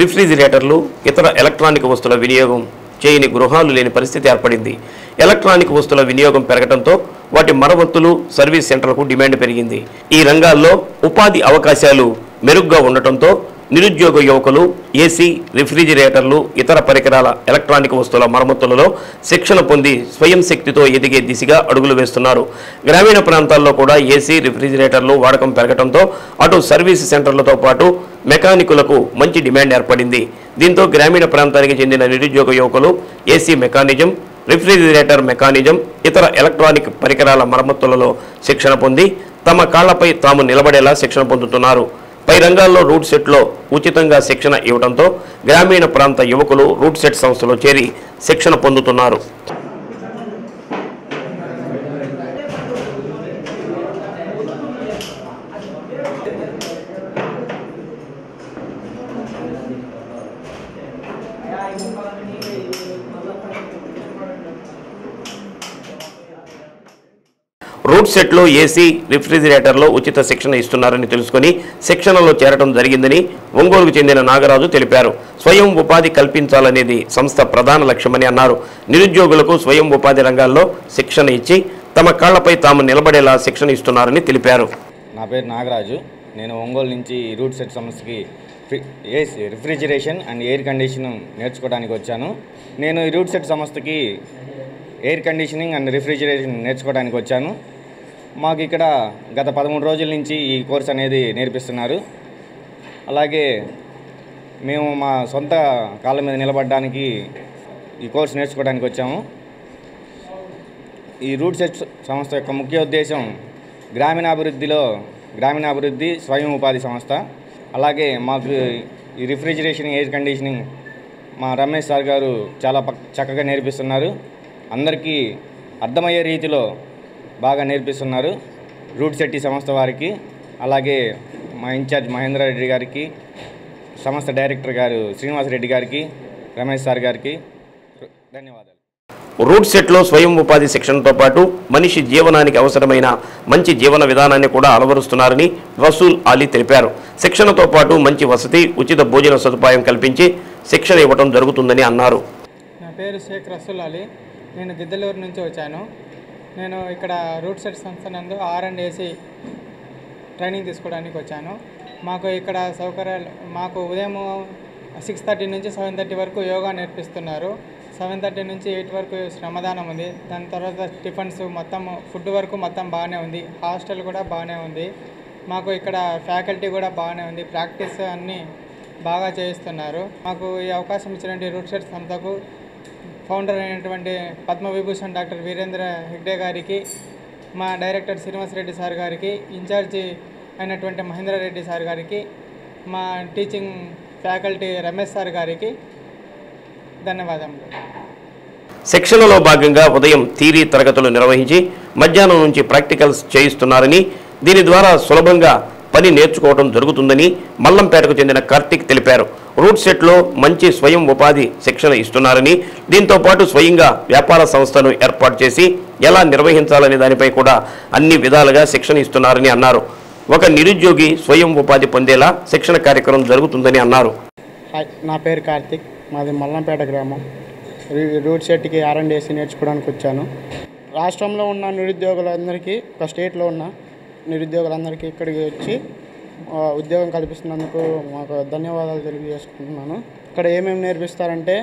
రిఫ్రిజిరేటర్లు, ఇతర ఎలక్ట్రానిక్ వస్తువుల వినియోగం చేయని గృహాలు లేని పరిస్థితి ఏర్పడింది. ఎలక్ట్రానిక్ వస్తువుల వినియోగం పెరగడంతో వాటి మరమ్మతులు, సర్వీస్ సెంటర్లకు డిమాండ్ పెరిగింది. ఈ రంగాల్లో ఉపాధి అవకాశాలు మెరుగ్గా ఉండటంతో నిరుద్యోగ యువకులు ఏసీ, రిఫ్రిజిరేటర్లు, ఇతర పరికరాల ఎలక్ట్రానిక్ వస్తువుల మరమ్మతులలో శిక్షణ పొంది స్వయం శక్తితో ఎదిగే దిశగా అడుగులు వేస్తున్నారు. గ్రామీణ ప్రాంతాల్లో కూడా ఏసీ, రిఫ్రిజిరేటర్లు వాడకం పెరగడంతో అటు సర్వీస్ సెంటర్లతో పాటు మెకానికులకు మంచి డిమాండ్ ఏర్పడింది. దీంతో గ్రామీణ ప్రాంతానికి చెందిన నిరుద్యోగ యువకులు ఏసీ మెకానిజం, రిఫ్రిజిరేటర్ మెకానిజం, ఇతర ఎలక్ట్రానిక్ పరికరాల మరమ్మతులలో శిక్షణ పొంది తమ కాళ్లపై తాము నిలబడేలా శిక్షణ పొందుతున్నారు. పై రంగాల్లో రూట్ సెట్లో ఉచితంగా శిక్షణ ఇవ్వడంతో గ్రామీణ ప్రాంత యువకులు రూట్ సెట్ సంస్థలో చేరి శిక్షణ పొందుతున్నారు. రూట్ సెట్లో ఏసీ, రిఫ్రిజిరేటర్లో ఉచిత శిక్షణ ఇస్తున్నారని తెలుసుకుని శిక్షణలో చేరడం జరిగిందని ఒంగోలుకు చెందిన నాగరాజు తెలిపారు. స్వయం ఉపాధి కల్పించాలనేది సంస్థ ప్రధాన లక్ష్యమని అన్నారు. నిరుద్యోగులకు స్వయం ఉపాధి రంగాల్లో శిక్షణ ఇచ్చి తమ కాళ్లపై తాము నిలబడేలా శిక్షణ ఇస్తున్నారని తెలిపారు. నా పేరు నాగరాజు. నేను ఒంగోలు నుంచి రూట్ సెట్ సంస్థకి రిఫ్రిజిరేషన్ అండ్ ఎయిర్ కండిషనింగ్ నేర్చుకోవడానికి వచ్చాను. నేను ఈ రూట్ సెట్ సంస్థకి ఎయిర్ కండిషనింగ్ అండ్ రిఫ్రిజిరేషన్ నేర్చుకోవడానికి వచ్చాను. మాకు ఇక్కడ గత 13 రోజుల నుంచి ఈ కోర్స్ అనేది నేర్పిస్తున్నారు. అలాగే మేము మా సొంత కాళ్ళ మీద నిలబడడానికి ఈ కోర్స్ నేర్చుకోవడానికి వచ్చాము. ఈ రూట్ సెట్ సంస్థ యొక్క ముఖ్య ఉద్దేశం గ్రామీణాభివృద్ధి స్వయం ఉపాధి సంస్థ. అలాగే మాకు ఈ రిఫ్రిజిరేషన్, ఎయిర్ కండిషనింగ్ మా రమేష్ సార్ గారు చాలా చక్కగా నేర్పిస్తున్నారు. అందరికీ అర్థమయ్యే రీతిలో బాగా నేర్పిస్తున్నారు రూట్ సెట్ సంస్థ వారికి. అలాగే మా ఇన్ఛార్జ్ మహేంద్ర రెడ్డి గారికి, సంస్థ డైరెక్టర్ గారు శ్రీనివాసరెడ్డి గారికి, రమేష్ సార్ గారికి ధన్యవాదాలు. రూట్ సెట్లో స్వయం ఉపాధి శిక్షణతో పాటు మనిషి జీవనానికి అవసరమైన మంచి జీవన విధానాన్ని కూడా అలవరుస్తున్నారని రసూల్ అలీ తెలిపారు. శిక్షణతో పాటు మంచి వసతి, ఉచిత భోజన సదుపాయం కల్పించి శిక్షణ ఇవ్వడం జరుగుతుందని అన్నారు. నా పేరు షేక్ రసూల్ అలీ. నేను గిద్దలూరు నుంచి వచ్చాను. నేను ఇక్కడ రూట్ సెట్ సంస్థ నందు R&AC ట్రైనింగ్ తీసుకోవడానికి వచ్చాను. మాకు ఇక్కడ సౌకర్యాలు, మాకు ఉదయం 6:30 నుంచి 7:30 వరకు యోగా నేర్పిస్తున్నారు. 7:30 నుంచి 8 వరకు శ్రమదానం ఉంది. దాని తర్వాత టిఫిన్స్ మొత్తం ఫుడ్ వరకు మొత్తం బాగానే ఉంది. హాస్టల్ కూడా బాగానే ఉంది. మాకు ఇక్కడ ఫ్యాకల్టీ కూడా బాగానే ఉంది. ప్రాక్టీస్ అన్నీ బాగా చేయిస్తున్నారు. మాకు ఈ అవకాశం ఇచ్చినటువంటి రూట్ సెట్ సంస్థకు ఫౌండర్ అయినటువంటి పద్మవిభూషణ్ డాక్టర్ వీరేంద్ర హెగ్డే గారికి, మా డైరెక్టర్ శ్రీనివాసరెడ్డి సార్ గారికి, ఇన్ఛార్జి అయినటువంటి మహేంద్ర రెడ్డి సార్ గారికి, మా టీచింగ్ ఫ్యాకల్టీ రమేష్ సార్ గారికి ధన్యవాదములు. శిక్షణలో భాగంగా ఉదయం థియరీ తరగతులు నిర్వహించి మధ్యాహ్నం నుంచి ప్రాక్టికల్స్ చేయిస్తున్నారని, దీని ద్వారా సులభంగా పని నేర్చుకోవడం జరుగుతుందని మల్లంపేటకు చెందిన కార్తిక్ తెలిపారు. రూట్ సెట్లో మంచి స్వయం ఉపాధి శిక్షణ ఇస్తున్నారని, దీంతో పాటు స్వయంగా వ్యాపార సంస్థను ఏర్పాటు చేసి ఎలా నిర్వహించాలనే దానిపై కూడా అన్ని విధాలుగా శిక్షణ ఇస్తున్నారని అన్నారు. ఒక నిరుద్యోగి స్వయం ఉపాధి పొందేలా శిక్షణ కార్యక్రమం జరుగుతుందని అన్నారు. నా పేరు కార్తిక్, మాది మల్లంపేట గ్రామం. రూట్ సెట్కి R&AC నేర్చుకోవడానికి వచ్చాను. రాష్ట్రంలో ఉన్న నిరుద్యోగులందరికీ, ఒక స్టేట్లో ఉన్న నిరుద్యోగులందరికీ ఇక్కడికి వచ్చి ఉద్యోగం కల్పిస్తున్నందుకు మాకు ధన్యవాదాలు తెలియజేసుకుంటున్నాను. ఇక్కడ ఏమేమి నేర్పిస్తారంటే,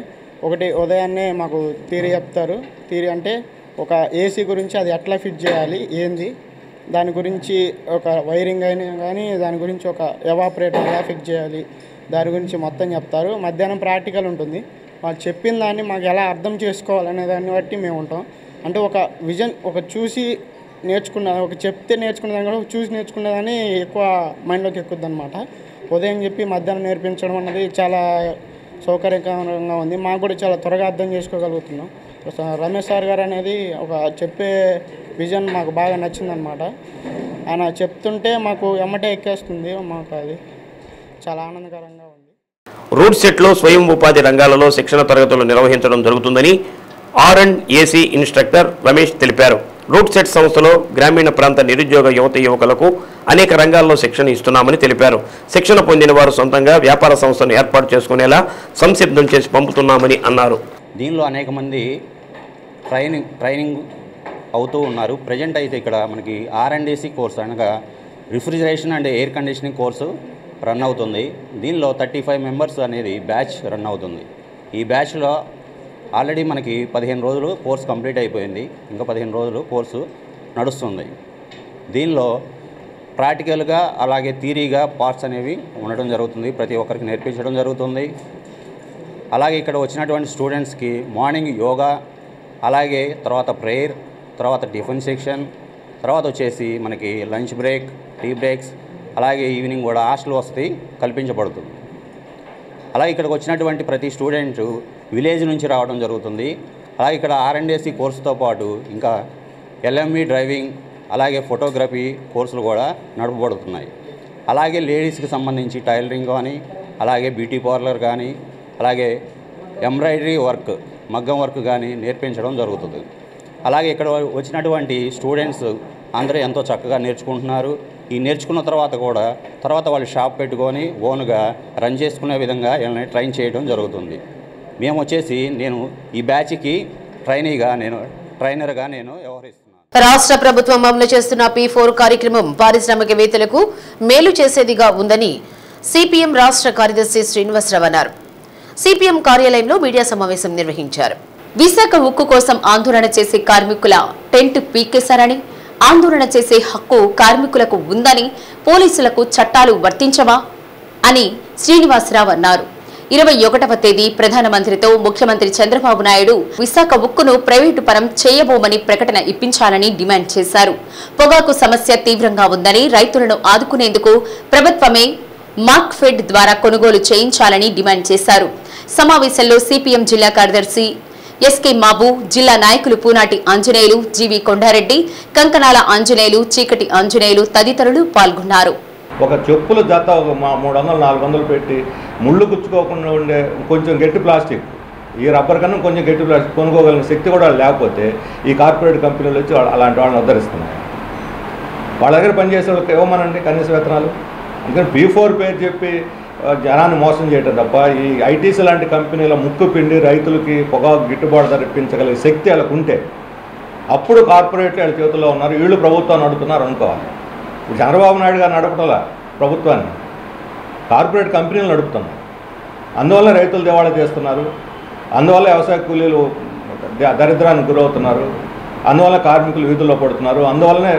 ఒకటి ఉదయాన్నే మాకు థియరీ చెప్తారు. థియరీ అంటే ఒక ఏసీ గురించి అది ఎట్లా ఫిట్ చేయాలి, ఏంది దాని గురించి, ఒక వైరింగ్ అయినా కానీ దాని గురించి ఒక ఎవాపరేటర్ ఎలా ఫిక్స్ చేయాలి దాని గురించి మొత్తం చెప్తారు. మధ్యాహ్నం ప్రాక్టికల్ ఉంటుంది. వాళ్ళు చెప్పిన దాన్ని మాకు ఎలా అర్థం చేసుకోవాలనే దాన్ని బట్టి మేము ఉంటాం. అంటే ఒక విజన్, ఒక చూసి నేర్చుకున్న, ఒక చెప్తే నేర్చుకునే దాని కూడా చూసి నేర్చుకునేదాన్ని ఎక్కువ మైండ్లోకి ఎక్కుద్ది అనమాట. ఉదయం చెప్పి మధ్యాహ్నం నేర్పించడం అన్నది చాలా సౌకర్యకరంగా ఉంది. మాకు కూడా చాలా త్వరగా అర్థం చేసుకోగలుగుతున్నాం. రమేష్ సార్ గారు అనేది ఒక చెప్పే విజన్ మాకు బాగా నచ్చిందనమాట. ఆయన చెప్తుంటే మాకు ఎమ్మటే ఎక్కేస్తుంది. మాకు అది చాలా ఆనందకరంగా ఉంది. రూట్ సెట్లో స్వయం ఉపాధి రంగాలలో శిక్షణ తరగతులు నిర్వహించడం జరుగుతుందని R&AC ఇన్స్ట్రక్టర్ రమేష్ తెలిపారు. రూట్ సెట్ సంస్థలో గ్రామీణ ప్రాంత నిరుద్యోగ యువకులకు అనేక రంగాల్లో శిక్షణ ఇస్తున్నామని తెలిపారు. శిక్షణ పొందిన వారు సొంతంగా వ్యాపార సంస్థను ఏర్పాటు చేసుకునేలా సంసిద్ధం చేసి పంపుతున్నామని అన్నారు. దీనిలో అనేక మంది ట్రైనింగ్ అవుతూ ఉన్నారు. ప్రజెంట్ అయితే ఇక్కడ మనకి R&AC కోర్సు అనగా refrigeration and air conditioning course run అవుతుంది. దీనిలో 35 మెంబర్స్ అనేది బ్యాచ్ రన్ అవుతుంది. ఈ బ్యాచ్లో ఆల్రెడీ మనకి 15 రోజులు కోర్సు కంప్లీట్ అయిపోయింది. ఇంకా 15 రోజులు కోర్సు నడుస్తుంది. దీనిలో ప్రాక్టికల్గా అలాగే థియరీగా పార్ట్స్ అనేవి ఉండడం జరుగుతుంది. ప్రతి ఒక్కరికి నేర్పించడం జరుగుతుంది. అలాగే ఇక్కడ వచ్చినటువంటి స్టూడెంట్స్కి మార్నింగ్ యోగా, అలాగే తర్వాత ప్రేయర్, తర్వాత టిఫిన్ సెక్షన్, తర్వాత వచ్చేసి మనకి లంచ్ బ్రేక్, టీ బ్రేక్స్, అలాగే ఈవినింగ్ కూడా హాస్టల్ వసతి కల్పించబడుతుంది. అలాగే ఇక్కడికి వచ్చినటువంటి ప్రతి స్టూడెంట్ విలేజ్ నుంచి రావడం జరుగుతుంది. అలాగే ఇక్కడ R&AC కోర్సుతో పాటు ఇంకా LME డ్రైవింగ్, అలాగే ఫోటోగ్రఫీ కోర్సులు కూడా నడపబడుతున్నాయి. అలాగే లేడీస్కి సంబంధించి టైలరింగ్ కానీ, అలాగే బ్యూటీ పార్లర్ కానీ, అలాగే ఎంబ్రాయిడరీ వర్క్, మగ్గం వర్క్ కానీ నేర్పించడం జరుగుతుంది. అలాగే ఇక్కడ వచ్చినటువంటి స్టూడెంట్స్ అందరూ ఎంతో చక్కగా నేర్చుకుంటున్నారు. ఈ నేర్చుకున్న తర్వాత వాళ్ళు షాప్ పెట్టుకొని ఓన్గా రన్ చేసుకునే విధంగా వీళ్ళని ట్రైన్ చేయడం జరుగుతుంది. మేము వచ్చేసి నేను ఈ బ్యాచ్కి ట్రైనర్గా నేను వ్యవహరిస్తున్నాను. రాష్ట్ర ప్రభుత్వం అమలు చేస్తున్న P4 కార్యక్రమం పారిశ్రామికవేత్తలకు మేలు చేసేదిగా ఉందని సిపిఎం రాష్ట్ర కార్యదర్శి శ్రీనివాసరావు అన్నారు. సిపిఎం కార్యాలయంలో మీడియా సమావేశం నిర్వహించారు. విశాఖ ఉక్కు కోసం ఆందోళన చేసే కార్మికుల టెంట్ పీకేశారని, ఆందోళన చేసే హక్కు కార్మికులకు ఉందని, పోలీసులకు చట్టాలు వర్తించవా అని శ్రీనివాసరావు అన్నారు. 21వ తేదీ ప్రధానమంత్రితో ముఖ్యమంత్రి చంద్రబాబు నాయుడు విశాఖ ఉక్కును ప్రైవేటు పరం చేయబోమని ప్రకటన ఇప్పించాలని డిమాండ్ చేశారు. పొగాకు సమస్య తీవ్రంగా ఉందని, రైతులను ఆదుకునేందుకు ప్రభుత్వమే మార్క్ఫెడ్ ద్వారా కొనుగోలు చేయించాలని డిమాండ్ చేశారు. సమావేశంలో సిపిఎం జిల్లా కార్యదర్శి ఎస్కే మాబు, జిల్లా నాయకులు పూనాటి ఆంజనేయులు, జీవి కొండారెడ్డి, కంకనాల ఆంజనేయులు, చీకటి ఆంజనేయులు తదితరులు పాల్గొన్నారు. ఒక చెప్పుల జత 300-400 పెట్టి ముళ్ళు గుచ్చుకోకుండా ఉండే కొంచెం గట్టి ప్లాస్టిక్, ఈ రబ్బర్ కన్నా కొంచెం గట్టి ప్లాస్టిక్ కొనుక్కోగలిగిన శక్తి కూడా లేకపోతే ఈ కార్పొరేట్ కంపెనీలు వచ్చి అలాంటి వాళ్ళని ఉద్ధరిస్తున్నాయి. వాళ్ళ దగ్గర పనిచేసే వాళ్ళకి ఇవ్వమనండి కనీస వేతనాలు. అందుకని P4 పేరు చెప్పి జనాన్ని మోసం చేయటం తప్ప ఈ ఐటీసీ లాంటి కంపెనీల ముక్కు పిండి రైతులకి పొగాకు గిట్టుబాటు ధర ఇప్పించగలిగే శక్తి వాళ్ళకు ఉంటే అప్పుడు కార్పొరేట్లు వాళ్ళ చేతుల్లో ఉన్నారు, వీళ్ళు ప్రభుత్వాన్ని నడుపుతున్నారు అనుకోవాలి. ఇప్పుడు చంద్రబాబు నాయుడు గారు నడపటంలా ప్రభుత్వాన్ని, కార్పొరేట్ కంపెనీలు నడుపుతున్నారు. అందువల్ల రైతులు దివాళా చేస్తున్నారు, అందువల్ల వ్యవసాయ కూలీలు దరిద్రానికి గురవుతున్నారు, అందువల్ల కార్మికులు వీధుల్లో పడుతున్నారు, అందువల్లనే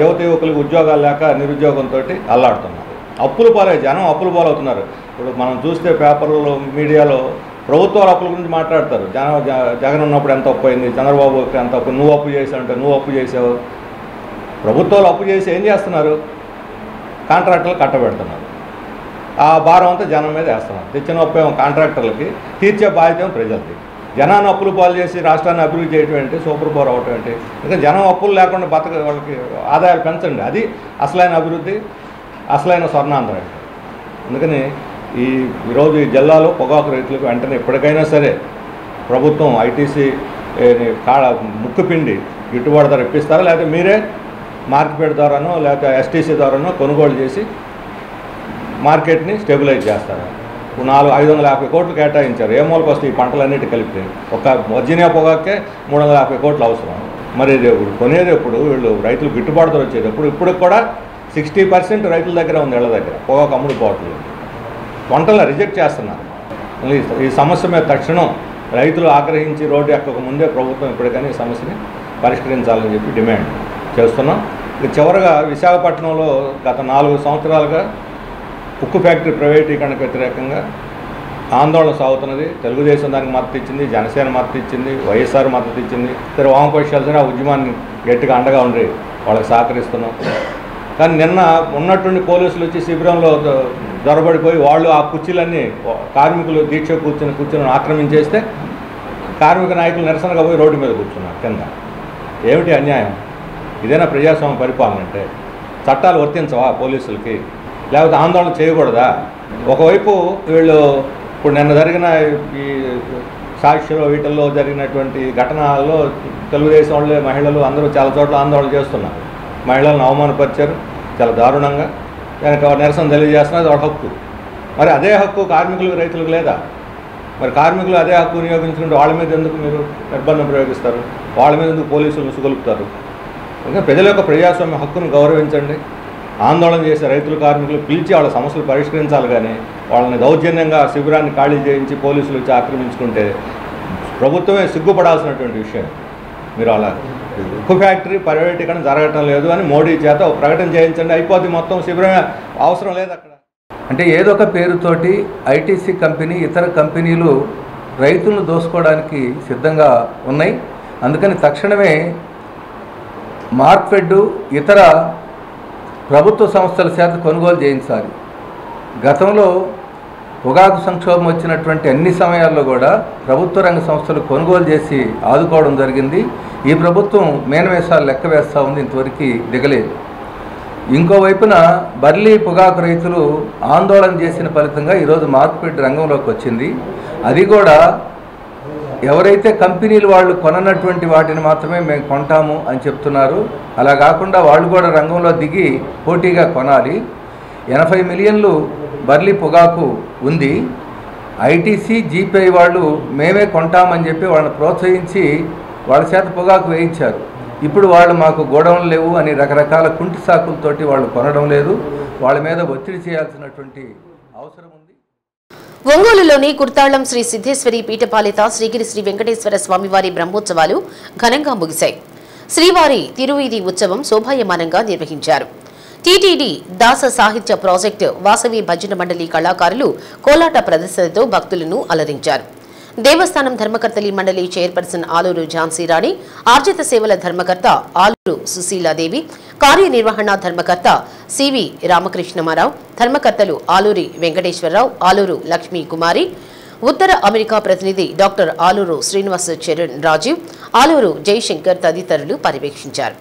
యువకులకు ఉద్యోగాలు లేక నిరుద్యోగంతో అల్లాడుతున్నారు. అప్పులు పాలే జనం అప్పులు పాలవుతున్నారు. ఇప్పుడు మనం చూస్తే పేపర్లో, మీడియాలో ప్రభుత్వాలు అప్పుల గురించి మాట్లాడతారు. జగన్ ఉన్నప్పుడు ఎంత అప్పు అయింది, చంద్రబాబు ఎంత అప్పు, నువ్వు అప్పు చేసావు అంటే నువ్వు అప్పు చేసావు. ప్రభుత్వాలు అప్పు చేసి ఏం చేస్తున్నారు? కాంట్రాక్టర్లు కట్టబెడుతున్నారు. ఆ భారం అంతా జనం మీద వేస్తున్నారు. తెచ్చిన అప్పు ఏమో కాంట్రాక్టర్లకి, తీర్చే బాధ్యత ఏమో ప్రజలకి. జనాన్ని అప్పులు పాలు చేసి రాష్ట్రాన్ని అభివృద్ధి చేయటం ఏంటి, సూపర్ పవర్ అవటం ఏంటి? ఇంకా జనం అప్పులు లేకుండా వాళ్ళకి ఆదాయాలు పెంచండి, అది అసలైన అభివృద్ధి, అసలైన స్వర్ణాంధ్ర. అందుకని ఈరోజు ఈ జిల్లాలో పొగాకు రైతులకు వెంటనే ఎప్పటికైనా సరే ప్రభుత్వం ఐటీసీ ముక్కుపిండి గిట్టుబాటు ధర ఇప్పిస్తారా, లేకపోతే మీరే మార్కెట్ ద్వారానో లేకపోతే ఎస్టీసీ ద్వారానో కొనుగోలు చేసి మార్కెట్ని స్టెబిలైజ్ చేస్తారా? 550 కోట్లు కేటాయించారు. ఏ మూలకు వస్తాయి ఈ పంటలన్నిటి కలిపి? ఒక వర్జీనియా పొగాకే 350 కోట్లు అవసరం. మరి కొనేది ఎప్పుడు? వీళ్ళు రైతులు గిట్టుబాటు ధర వచ్చేటప్పుడు ఇప్పుడు కూడా 60% రైతుల దగ్గర ఉంది, ఇళ్ల దగ్గర పొగాకు అమ్ముడు పోవట్లేదు. పంటలను రిజెక్ట్ చేస్తున్నారు. ఈ సమస్య మీద తక్షణం రైతులు ఆగ్రహించి రోడ్డు ఎక్కక ముందే ప్రభుత్వం ఇప్పటికైనా ఈ సమస్యని పరిష్కరించాలని చెప్పి డిమాండ్ చేస్తున్నాం. ఇక చివరగా విశాఖపట్నంలో గత 4 సంవత్సరాలుగా ఉక్కు ఫ్యాక్టరీ ప్రైవేటీకరణకు వ్యతిరేకంగా ఆందోళన సాగుతున్నది. తెలుగుదేశం దానికి మద్దతు ఇచ్చింది, జనసేన మద్దతు ఇచ్చింది, వైఎస్ఆర్ మద్దతు ఇచ్చింది. ఇతర వామపక్షాలు ఆ ఉద్యమాన్ని గట్టిగా అండగా ఉండి వాళ్ళకి సహకరిస్తున్నాం. కానీ నిన్న ఉన్నటువంటి పోలీసులు వచ్చి శిబిరంలో దొరబడిపోయి వాళ్ళు ఆ కుర్చీలన్నీ కార్మికులు దీక్ష కూర్చుని ఆక్రమించేస్తే కార్మిక నాయకులు నిరసనగా పోయి రోడ్డు మీద కూర్చున్నారు కింద. ఏమిటి అన్యాయం? ఇదేనా ప్రజాస్వామ్య పరిపాలన అంటే? చట్టాలు వర్తించవా పోలీసులకి? లేకపోతే ఆందోళన చేయకూడదా? ఒకవైపు వీళ్ళు ఇప్పుడు నిన్న జరిగిన ఈ సాక్షిలో వీటిల్లో జరిగినటువంటి ఘటనల్లో తెలుగుదేశం వాళ్ళే మహిళలు అందరూ చాలా చోట్ల ఆందోళన చేస్తున్నారు. మహిళలను అవమానపరిచారు చాలా దారుణంగా. దానికి నిరసన తెలియజేస్తున్నది వాళ్ళ హక్కు. మరి అదే హక్కు కార్మికులకు రైతులకు లేదా? మరి కార్మికులు అదే హక్కు వినియోగించుకుంటే వాళ్ళ మీద ఎందుకు మీరు నిర్బంధం ప్రయోగిస్తారు? వాళ్ళ మీద ఎందుకు పోలీసులు ముసుగొలుపుతారు? ఇంకా ప్రజల యొక్క ప్రజాస్వామ్య హక్కును గౌరవించండి. ఆందోళన చేసే రైతులు కార్మికులు పిలిచి వాళ్ళ సమస్యలు పరిష్కరించాలి. కానీ వాళ్ళని దౌర్జన్యంగా శిబిరాన్ని ఖాళీ చేయించి పోలీసులు వచ్చి ఆక్రమించుకుంటే ప్రభుత్వమే సిగ్గుపడాల్సినటువంటి విషయం. మీరు అలా ఉక్కు ఫ్యాక్టరీ ప్రైవేటీకరణ జరగటం లేదు అని మోడీ చేత ఒక ప్రకటన చేయించండి, అయిపోద్ది. మొత్తం శిబిరమే అవసరం లేదు అక్కడ. అంటే ఏదో ఒక పేరుతోటి ఐటీసీ కంపెనీ ఇతర కంపెనీలు రైతులను దోసుకోవడానికి సిద్ధంగా ఉన్నాయి. అందుకని తక్షణమే మార్క్ఫెడ్ ఇతర ప్రభుత్వ సంస్థల చేత కొనుగోలు చేయించాలి. గతంలో పొగాకు సంక్షోభం వచ్చినటువంటి అన్ని సమయాల్లో కూడా ప్రభుత్వ రంగ సంస్థలు కొనుగోలు చేసి ఆదుకోవడం జరిగింది. ఈ ప్రభుత్వం మేనవేషాలు లెక్క వేస్తూ ఉంది, ఇంతవరకు దిగలేదు. ఇంకోవైపున బర్లీ పొగాకు రైతులు ఆందోళన చేసిన ఫలితంగా ఈరోజు మార్కెట్ రంగంలోకి వచ్చింది. అది కూడా ఎవరైతే కంపెనీలు వాళ్ళు కొననటువంటి వాటిని మాత్రమే మేము కొంటాము అని చెప్తున్నారు. అలా కాకుండా వాళ్ళు కూడా రంగంలో దిగి పోటీగా కొనాలి. 80 మిలియన్లు బర్లీ పొగాకు ఉంది. ఐటీసీ జీపీ వాళ్ళు మేమే కొంటామని చెప్పి వాళ్ళని ప్రోత్సహించి వాళ్ళ చేత పొగాకు వేయించారు. ఇప్పుడు వాళ్ళు మాకు గోడౌన్లు లేవు అని రకరకాల కుంటి సాకులతోటి వాళ్ళు కొనడం లేదు. వాళ్ళ మీద ఒత్తిడి చేయాల్సినటువంటి అవసరం ఉంది. ఒంగోలులోని కుర్తాళం శ్రీ సిద్ధేశ్వరి పీఠపాలిత శ్రీగిరి శ్రీ వెంకటేశ్వర స్వామివారి బ్రహ్మోత్సవాలు ఘనంగా ముగిశాయి. శ్రీవారి తిరువీధి ఉత్సవం శోభాయమానంగా నిర్వహించారు. టీటీడీ దాస సాహిత్య ప్రాజెక్టు వాసవి భజన మండలి కళాకారులు కోలాట ప్రదర్శనతో భక్తులను అలరించారు. దేవస్థానం ధర్మకర్తలి మండలి చైర్పర్సన్ ఆలూరు ఝాన్సీరాణి, ఆర్జిత సేవల ధర్మకర్త ఆలూరు సుశీలాదేవి, కార్యనిర్వహణ ధర్మకర్త సివి రామకృష్ణమారావు, ధర్మకర్తలు ఆలూరి వెంకటేశ్వరరావు, ఆలూరు లక్ష్మీ కుమారి, ఉత్తర అమెరికా ప్రతినిధి డాక్టర్ ఆలూరు శ్రీనివాస చరణ్ రాజీవ్, ఆలూరు జయశంకర్ తదితరులు పర్యవేక్షించారు.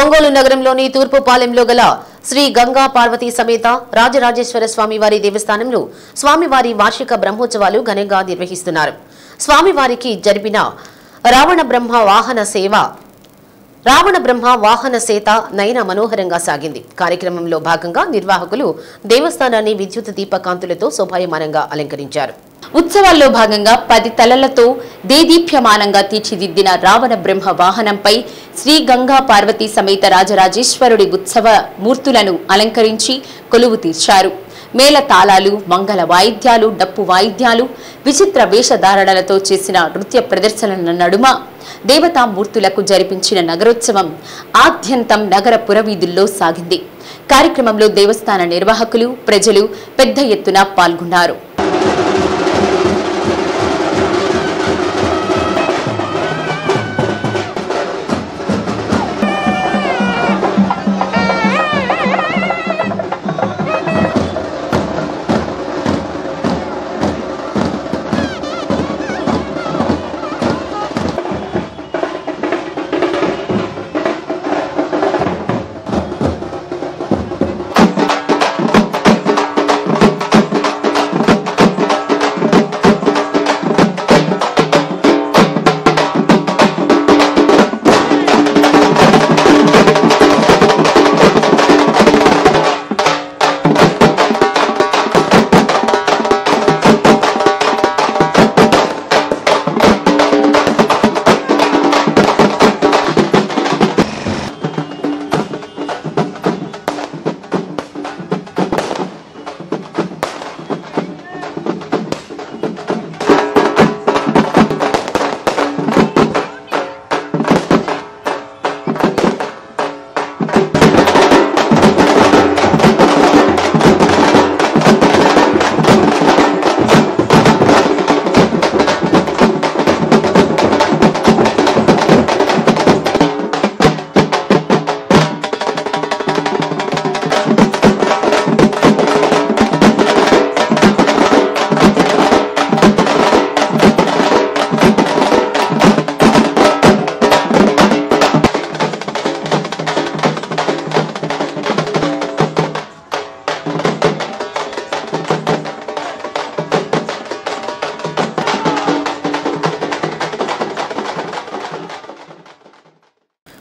ఒంగోలు నగరంలోని తూర్పుపాలెంలో గల శ్రీ గంగా పార్వతీ సమేత రాజరాజేశ్వర స్వామివారి దేవస్థానంలో స్వామివారి వార్షిక బ్రహ్మోత్సవాలు ఘనంగా నిర్వహిస్తున్నారు. స్వామివారికి జరిపిన రావణ బ్రహ్మ వాహన సేత నయన మనోహరంగా సాగింది. కార్యక్రమంలో భాగంగా నిర్వాహకులు దేవస్థానాన్ని విద్యుత్ దీపకాంతులతో శోభాయమానంగా అలంకరించారు. ఉత్సవాల్లో భాగంగా 10 తలలతో దేదీప్యమానంగా తీర్చిదిద్దిన రావణ బ్రహ్మ వాహనంపై శ్రీ గంగా పార్వతీ సమేత రాజరాజేశ్వరుడి ఉత్సవ మూర్తులను అలంకరించి కొలువు తీర్చారు. మేళ తాళాలు, మంగళ వాయిద్యాలు, డప్పు వాయిద్యాలు, విచిత్ర వేషధారణలతో చేసిన నృత్య ప్రదర్శనల నడుమ దేవతామూర్తులకు జరిపించిన నగరోత్సవం ఆద్యంతం నగర పురవీధుల్లో సాగింది. కార్యక్రమంలో దేవస్థాన నిర్వాహకులు, ప్రజలు పెద్ద ఎత్తున పాల్గొన్నారు.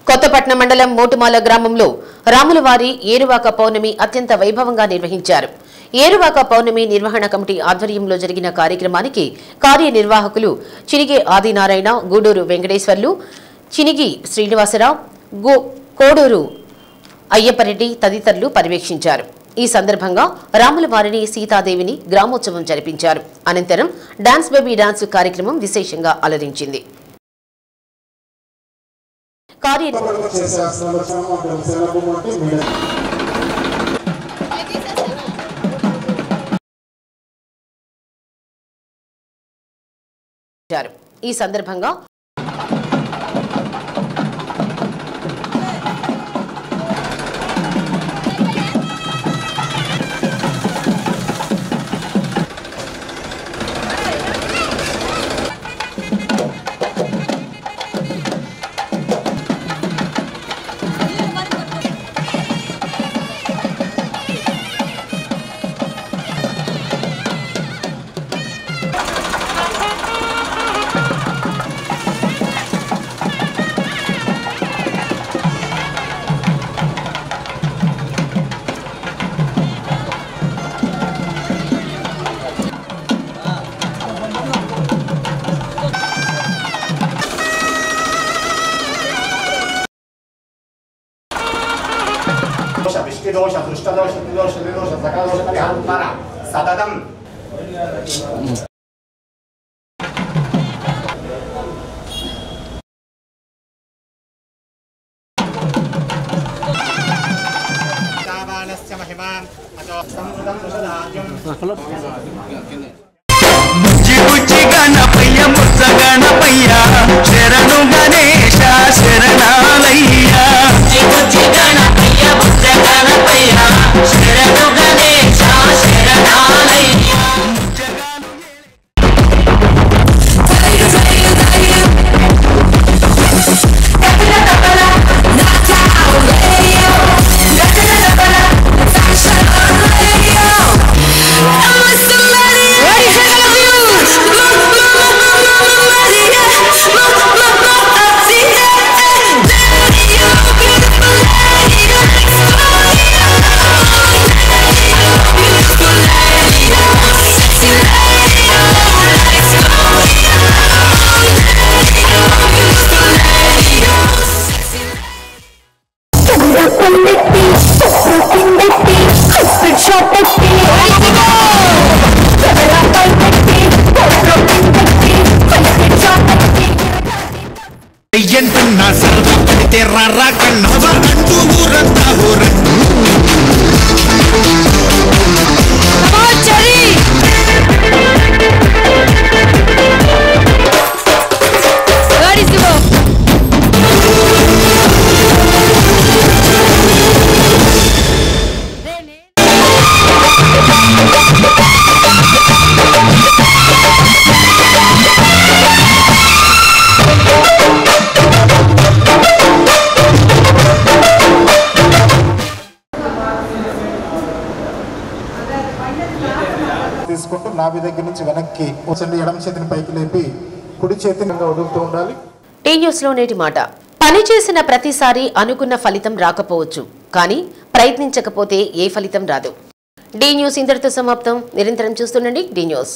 కొత్తపట్నం మండలం మోటుమాల గ్రామంలో రాములవారి ఏరువాక పౌర్ణమి అత్యంత వైభవంగా నిర్వహించారు. ఏరువాక పౌర్ణమి నిర్వహణ కమిటీ ఆధ్వర్యంలో జరిగిన కార్యక్రమానికి కార్యనిర్వాహకులు చినిగే ఆదినారాయణ, గూడూరు వెంకటేశ్వర్లు, చినిగి శ్రీనివాసరావు, కోడూరు అయ్యప్పరెడ్డి తదితరులు పర్యవేక్షించారు. ఈ సందర్భంగా రాములవారిని, సీతాదేవిని గ్రామోత్సవం జరిపించారు. అనంతరం డాన్స్ బేబీ డాన్స్ కార్యక్రమం విశేషంగా అలరించింది. ఈ సందర్భంగా విష్ణుదోష, దృష్టదోష, త్రిదోష, నిర్దోష, సకల దోష పరిహారం ద్వారా సతతం దావానస్య మహిమాం అతో సంవృతం దశదాజ్యం బుజ్జి బుజ్జి గణపయ్య ముచ్చ గణపయ్య శరణు గణేశ శరణాలయ్య బుజ్జి బుజ్జి గణపయ్య ముచ్చ గణపయ్య శరణు గణేశ శరణాలయ్య నా సరదా పడితే రారా కన్నవ అంటూ ఊరంతా తీసుకుంటూ నాభి దగ్గర నుంచి వెనక్కి ఎడమ చేతిని పైకి లేపి కుడి చేతిని వదులుతూ ఉండాలి. టీ న్యూస్ లో నేటి మాట. పని చేసిన ప్రతిసారి అనుకున్న ఫలితం రాకపోవచ్చు, కానీ ప్రయత్నించకపోతే ఏ ఫలితం రాదు. డి న్యూస్ ఇంతటితో సమాప్తం. నిరంతరం చూస్తుండండి డి న్యూస్.